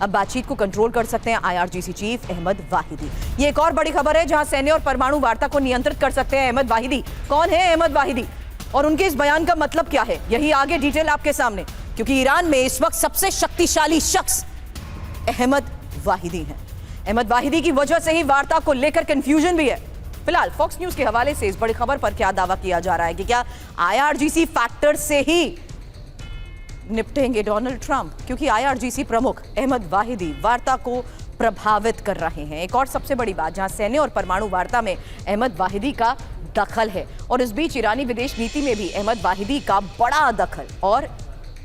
अब बातचीत को कंट्रोल कर सकते हैं आईआरजीसी चीफ अहमद वाहिदी। ये एक और बड़ी खबर है जहां सैन्य और परमाणु वार्ता को नियंत्रित कर सकते हैं अहमद वाहिदी। कौन है अहमद वाहिदी और उनके इस बयान का मतलब क्या है, यही आगे डिटेल आपके सामने, क्योंकि ईरान में इस वक्त सबसे शक्तिशाली शख्स अहमद वाहिदी हैं। अहमद वाहिदी की वजह से ही वार्ता को लेकर कंफ्यूजन भी है। फिलहाल फॉक्स न्यूज के हवाले से इस बड़ी खबर पर क्या दावा किया जा रहा है कि क्या आईआरजीसी फैक्टर से ही निपटेंगे डोनाल्ड ट्रंप, क्योंकि आईआरजीसी प्रमुख अहमद वाहिदी वार्ता को प्रभावित कर रहे हैं। एक और सबसे बड़ी बात, जहां सैन्य और परमाणु वार्ता में अहमद वाहिदी का दखल है और इस बीच ईरानी विदेश नीति में भी अहमद वाहिदी का बड़ा दखल, और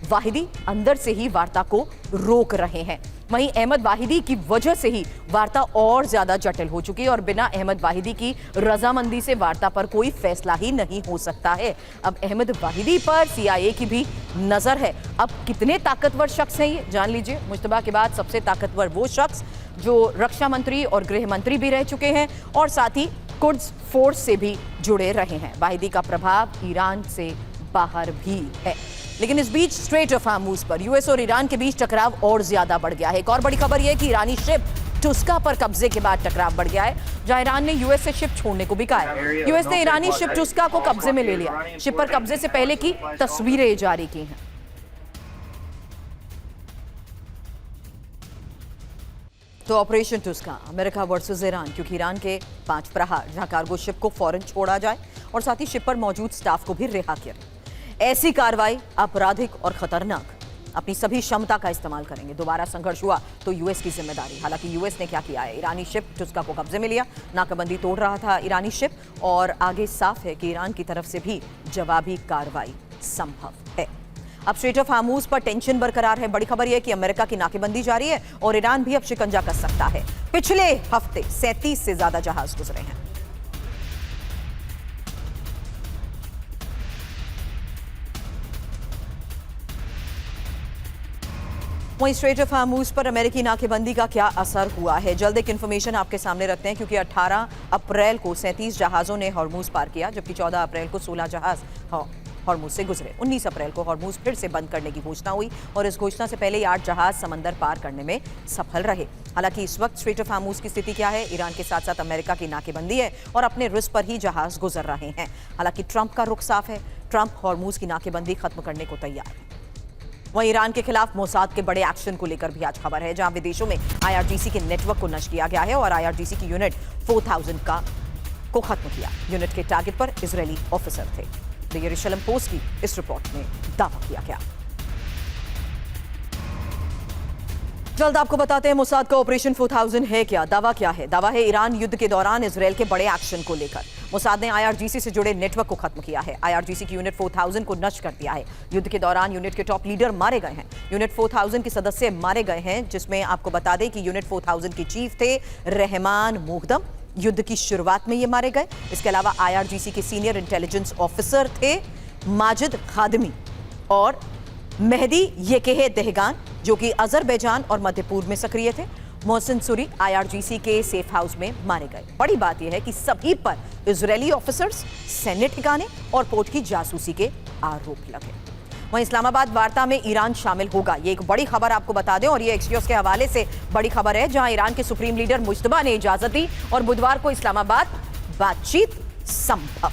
वाहिदी अंदर से ही वार्ता को रोक रहे हैं। वहीं अहमद वाहिदी की वजह से ही वार्ता और ज्यादा जटिल हो चुकी है और बिना अहमद वाहिदी की रजामंदी से वार्ता पर कोई फैसला ही नहीं हो सकता है। अब अहमद वाहिदी पर सीआईए की भी नजर है। अब कितने ताकतवर शख्स हैं ये जान लीजिए। मुश्तबा के बाद सबसे ताकतवर वो शख्स जो रक्षा मंत्री और गृह मंत्री भी रह चुके हैं और साथ ही कुड्स फोर्स से भी जुड़े रहे हैं। वाहिदी का प्रभाव ईरान से बाहर भी है। लेकिन इस बीच स्ट्रेट ऑफ हार्मूज पर यूएस और ईरान के बीच टकराव और ज्यादा बढ़ गया है। एक और बड़ी खबर यह है कि ईरानी शिप टुस्का पर कब्जे के बाद टकराव बढ़ गया है, जहां ईरान ने यूएस से शिप छोड़ने को भी कहा है। यूएस ने ईरानी शिप टुस्का को कब्जे में ले लिया। शिप पर कब्जे से पहले की तस्वीरें जारी की हैं। तो operation dhuska, America versus Iran, क्योंकि ईरान के 5 प्रहार, जहां कार्गो शिप को फौरन छोड़ा जाए और साथ ही शिप पर मौजूद स्टाफ को भी रिहा किया। ऐसी कार्रवाई आपराधिक और खतरनाक, अपनी सभी क्षमता का इस्तेमाल करेंगे। दोबारा संघर्ष हुआ तो यूएस की जिम्मेदारी। हालांकि यूएस ने क्या किया है, ईरानी शिप टुस्का को कब्जे में लिया, नाकाबंदी तोड़ रहा था ईरानी शिप, और आगे साफ है कि ईरान की तरफ से भी जवाबी कार्रवाई संभव है। अब स्ट्रेट ऑफ हार्मूज पर टेंशन बरकरार है। बड़ी खबर यह कि अमेरिका की नाकेबंदी जारी है और ईरान भी अब शिकंजा कस सकता है। पिछले हफ्ते 37 से ज्यादा जहाज गुजरे हैं। वहीं स्ट्रेट ऑफ हार्मूज पर अमेरिकी नाकेबंदी का क्या असर हुआ है, जल्द एक इन्फॉर्मेशन आपके सामने रखते हैं, क्योंकि 18 अप्रैल को 37 जहाजों ने हॉर्मूज पार किया, जबकि 14 अप्रैल को 16 जहाज हॉर्मूज से गुजरे। 19 अप्रैल को हॉर्मूज फिर से बंद करने की घोषणा हुई और इस घोषणा से पहले 8 जहाज समंदर पार करने में सफल रहे। हालांकि इस वक्त स्ट्रेट ऑफ हार्मूज की स्थिति क्या है, ईरान के साथ साथ अमेरिका की नाकेबंदी है और अपने रिस्क पर ही जहाज गुजर रहे हैं। हालांकि ट्रंप का रुख साफ है, ट्रंप हॉर्मूज की नाकेबंदी खत्म करने को तैयार है। वहीं ईरान के खिलाफ मोसाद के बड़े एक्शन को लेकर भी आज खबर है, जहां विदेशों में आईआरजीसी के नेटवर्क को नष्ट किया गया है और आईआरजीसी की यूनिट 4000 को खत्म किया। यूनिट के टारगेट पर इजरायली ऑफिसर थे। द यरूशलेम पोस्ट की इस रिपोर्ट में दावा किया गया। जल्द आपको बताते हैं मोसाद का ऑपरेशन 4000 है क्या, दावा क्या है। दावा है ईरान युद्ध के दौरान इजरायल के बड़े एक्शन को लेकर मोसाद ने आईआरजीसी से जुड़े नेटवर्क को खत्म किया है। आईआरजीसी की यूनिट 4000 को नष्ट कर दिया है। युद्ध के दौरान यूनिट के टॉप लीडर मारे गए हैं। यूनिट 4000 के सदस्य मारे गए हैं, जिसमें आपको बता दें कि यूनिट 4000 के चीफ थे रहमान मुहदम। युद्ध की शुरुआत में ये मारे गए। इसके अलावा आईआरजीसी के सीनियर इंटेलिजेंस ऑफिसर थे माजिद खादमी और मेहदी येकेह दहगान, जो कि अजरबैजान और मध्य पूर्व में सक्रिय थे। मोहसिन सूरी आईआरजीसी के सेफ हाउस में मारे गए। बड़ी बात यह है कि सभी पर इजरायली ऑफिसर्स, सैन्य ठिकाने और पोर्ट की जासूसी के आरोप लगे। वहीं इस्लामाबाद वार्ता में ईरान शामिल होगा, ये एक बड़ी खबर आपको बता दें और ये एक्सियोस के हवाले से बड़ी खबर है, जहां ईरान के सुप्रीम लीडर मुश्तबा ने इजाजत दी और बुधवार को इस्लामाबाद बातचीत संभव।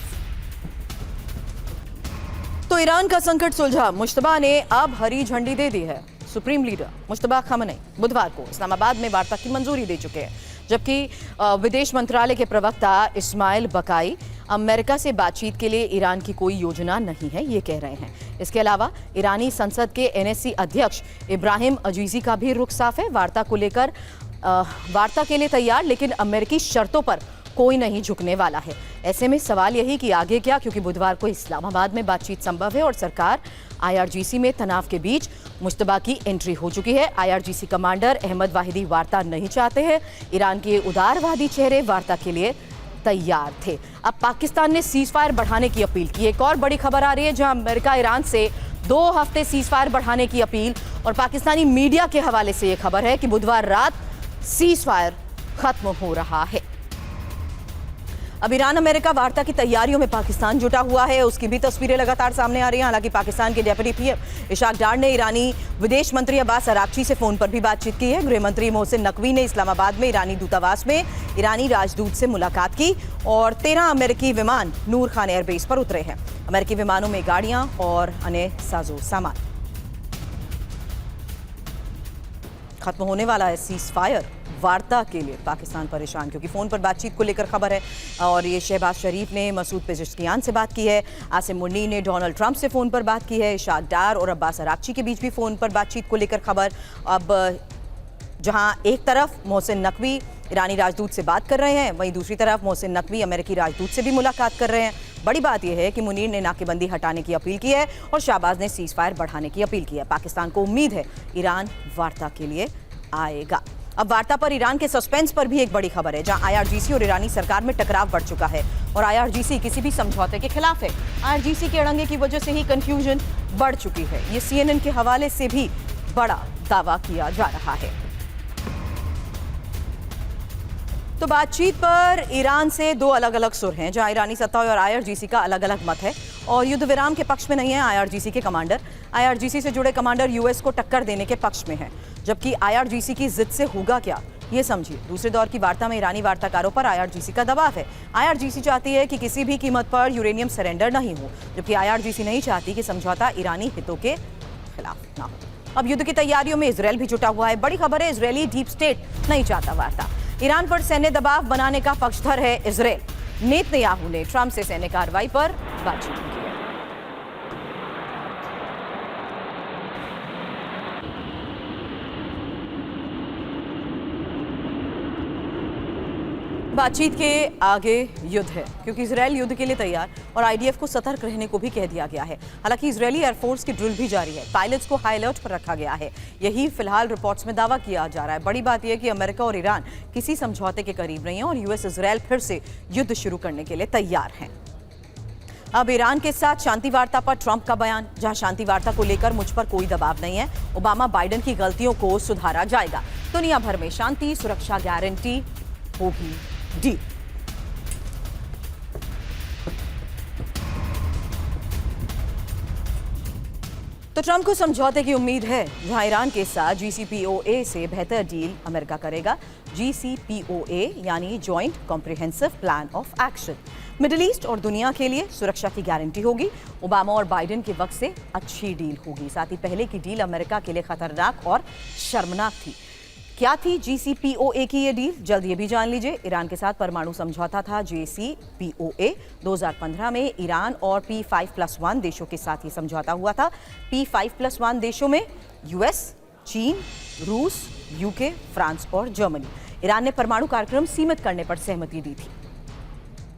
तो ईरान का संकट सुलझा, मुश्तबा ने अब हरी झंडी दे दी है। सुप्रीम लीडर मुश्तबा खamenei बुधवार को इस्लामाबाद में वार्ता की मंजूरी दे चुके हैं, जबकि विदेश मंत्रालय के प्रवक्ता इस्माइल बकाई अमेरिका से बातचीत के लिए ईरान की कोई योजना नहीं है, ये कह रहे हैं। इसके अलावा ईरानी संसद के एनएससी अध्यक्ष इब्राहिम अजीजी का भी रुख साफ है। वार्ता को लेकर वार्ता के लिए तैयार, लेकिन अमेरिकी शर्तों पर कोई नहीं झुकने वाला है। ऐसे में सवाल यही कि आगे क्या, क्योंकि बुधवार को इस्लामाबाद में बातचीत संभव है और सरकार आईआरजीसी में तनाव के बीच मुश्तबा की एंट्री हो चुकी है। आईआरजीसी कमांडर अहमद वाहिदी वार्ता नहीं चाहते हैं। ईरान के उदारवादी चेहरे वार्ता के लिए तैयार थे। अब पाकिस्तान ने सीज फायर बढ़ाने की अपील की। एक और बड़ी खबर आ रही है, जहां अमेरिका ईरान से 2 हफ्ते सीज फायर बढ़ाने की अपील, और पाकिस्तानी मीडिया के हवाले से यह खबर है कि बुधवार रात सीज फायर खत्म हो रहा है। अब ईरान अमेरिका वार्ता की तैयारियों में पाकिस्तान जुटा हुआ है, उसकी भी तस्वीरें लगातार सामने आ रही हैं। हालांकि पाकिस्तान के डेप्यूटी पीएम इशाक डार ने ईरानी विदेश मंत्री अब्बास अरागची से फोन पर भी बातचीत की है। गृह मंत्री मोहसिन नकवी ने इस्लामाबाद में ईरानी दूतावास में ईरानी राजदूत से मुलाकात की और 13 अमेरिकी विमान नूर खान एयरबेस पर उतरे हैं। अमेरिकी विमानों में गाड़ियां और अन्य साजो सामान। खत्म होने वाला है सीज फायर, वार्ता के लिए पाकिस्तान परेशान, क्योंकि फोन पर बातचीत को लेकर खबर है। और ये शहबाज शरीफ ने मसूद पेजिशकियान से बात की है, आसिम मुन्नी ने डोनाल्ड ट्रंप से फोन पर बात की है, इशाक डार और अब्बास अरागची के बीच भी फोन पर बातचीत को लेकर खबर। अब जहां एक तरफ मोहसिन नकवी ईरानी राजदूत से बात कर रहे हैं, वहीं दूसरी तरफ मोहसिन नकवी अमेरिकी राजदूत से भी मुलाकात कर रहे हैं। बड़ी बात यह है कि मुनीर ने नाकेबंदी हटाने की अपील की है और शहबाज ने सीज फायर बढ़ाने की अपील की है। पाकिस्तान को उम्मीद है ईरान वार्ता के लिए आएगा। अब वार्ता पर ईरान के सस्पेंस पर भी एक बड़ी खबर है, जहां आईआरजीसी और ईरानी सरकार में टकराव बढ़ चुका है और आईआरजीसी किसी भी समझौते के खिलाफ है। आईआरजीसी के अड़ंगे की वजह से ही कंफ्यूजन बढ़ चुकी है। ये सीएनएन के हवाले से भी बड़ा दावा किया जा रहा है। तो बातचीत पर ईरान से दो अलग अलग सुर हैं, जहां ईरानी सत्ता और आईआरजीसी का अलग अलग मत है और युद्ध विराम के पक्ष में नहीं है आईआरजीसी के कमांडर। आईआरजीसी से जुड़े कमांडर यूएस को टक्कर देने के पक्ष में हैं, जबकि आईआरजीसी की जिद से होगा क्या, ये समझिए। दूसरे दौर की वार्ता में ईरानी वार्ताकारों पर आईआरजीसी का दबाव है। आईआरजीसी चाहती है कि किसी भी कीमत पर यूरेनियम सरेंडर नहीं हो, जबकि आईआरजीसी नहीं चाहती कि समझौता ईरानी हितों के खिलाफ ना हो। अब युद्ध की तैयारियों में इजरायल भी जुटा हुआ है। बड़ी खबर है, इजरायली डीप स्टेट नहीं चाहता वार्ता। ईरान पर सैन्य दबाव बनाने का पक्षधर है इजरायल। नेतन्याहू ने ट्रंप से सैन्य कार्रवाई पर बातचीत की है। बातचीत के आगे युद्ध है, क्योंकि इजरायल युद्ध के लिए तैयार और आईडीएफ को सतर्क रहने को भी कह दिया गया है। हालांकि इजरायली एयरफोर्स की ड्रिल भी जारी है, पायलट्स को हाई अलर्ट पर रखा गया है। यही फिलहाल रिपोर्ट्स में दावा किया जा रहा है। बड़ी बात यह है कि अमेरिका और ईरान किसी समझौते के करीब नहीं है और यूएस इजरायल फिर से युद्ध शुरू करने के लिए तैयार हैं। अब ईरान के साथ शांति वार्ता पर ट्रंप का बयान, जहां शांति वार्ता को लेकर मुझ पर कोई दबाव नहीं है, ओबामा बाइडेन की गलतियों को सुधारा जाएगा, दुनिया भर में शांति सुरक्षा गारंटी होगी डी। तो ट्रंप को समझौते की उम्मीद है, जहां ईरान के साथ जीसीपीओए से बेहतर डील अमेरिका करेगा। जीसीपीओए यानी joint comprehensive plan of action, middle east और दुनिया के लिए सुरक्षा की गारंटी होगी। ओबामा और बाइडेन के वक्त से अच्छी डील होगी। साथ ही पहले की डील अमेरिका के लिए खतरनाक और शर्मनाक थी। क्या थी जीसीपीओए की ये डील, जल्द ये भी जान लीजिए। ईरान के साथ परमाणु समझौता था जेसीपीओए। 2015 में ईरान और P5+1 देशों के साथ ये समझौता हुआ था। P5+1 देशों में यूएस, चीन, रूस, यूके, फ्रांस और जर्मनी। ईरान ने परमाणु कार्यक्रम सीमित करने पर सहमति दी थी।